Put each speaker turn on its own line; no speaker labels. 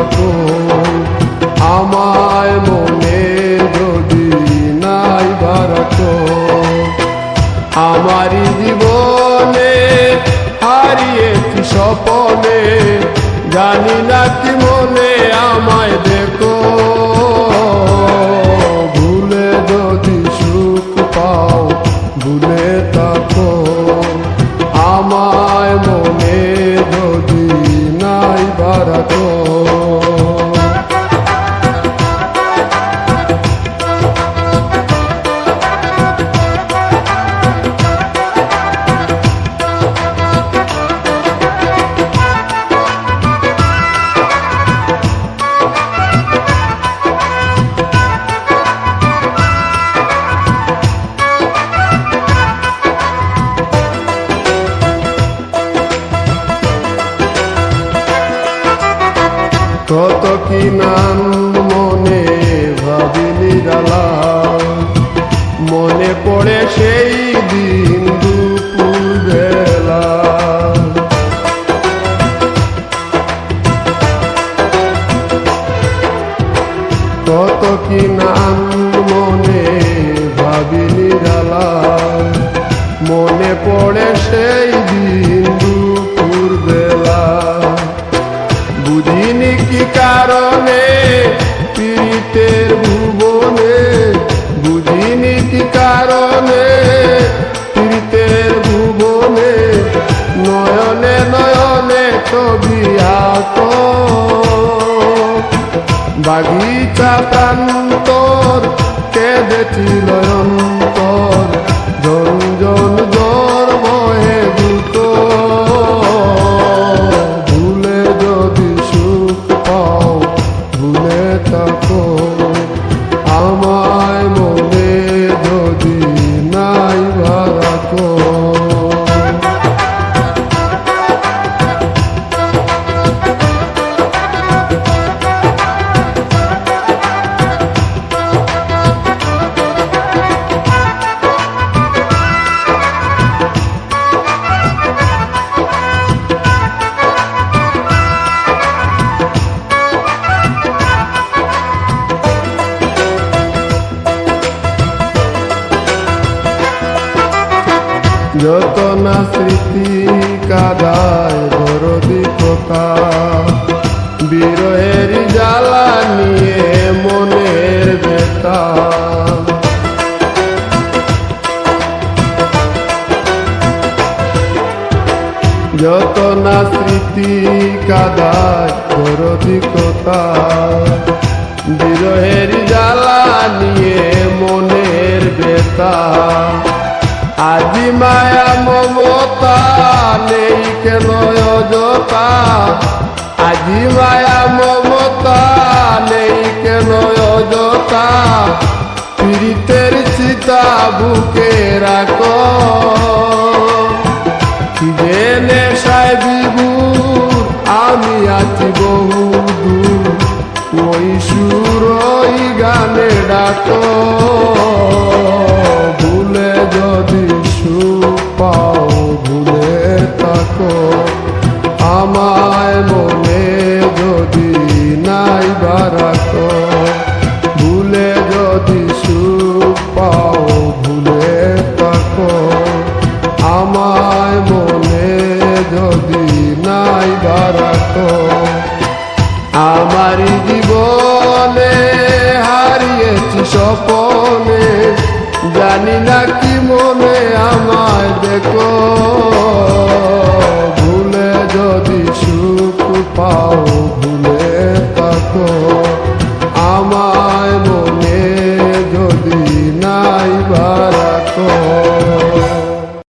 থাকো, আমায় মনে যদি নাই বারাতো। আমারি জীবনে হারিয়েছি স্বপনে, জানি না কি মনে আমায় দেখো। ভুলে যদি সুখ পাও ভুলে থাকো, আমায় মনে যদি নাই বারাতো। কত কি নাম মনে ভাবিনি ডালা, মনে পড়ে সেই দিন দুপুর বেলা। কত কি নাম মনে ভাবিনি ডালা, মনে পড়ে সেই দিন দুপুর বেলা। বুঝিনি কি কারণে পীড়িতের ভুবনে, বুঝিনি কি কারণে পীড়িতের ভুবনে, নয়নে নয়নে ছবি আঁকো। বাগিচা প্রান্তর কেঁদেছিল অন্তর, ঝনঝন জ্বর বহে দ্রুত। ভুলে যদি সুখ পাও ভুলে থাকো, আমায় মনে যদি নাই বারাতো। যত না স্মৃতি কাদায় দরদি কথা, বিরহের জ্বালা নিয়ে মনের ব্যথা। যত না স্মৃতি কাদায় দরদি কথা, বিরহের জ্বালা নিয়ে মনের ব্যথা। আজি মায়া মমতা নেই কেন অযথা, আজি মায়া মমতা নেই কেন অযথা। পীড়িতের চিতা বুকে রাখো, যে নেশায় বিভোর আমি আছি বহু দূর, ওই সুর ওই গানে ডাকো। ভুলে যদি সুখ পাও ভুলে থাকো, আমায় মনে যদি নাই বারাতো। ভুলে যদি সুখ পাও ভুলে থাকো, আমায় মনে যদি নাই বারাতো। আমারি জীবনে হারিয়েছি স্বপনে, জানি না কি মনে আমায় দেখো। ভুলে যদি সুখ পাও ভুলে থাকো।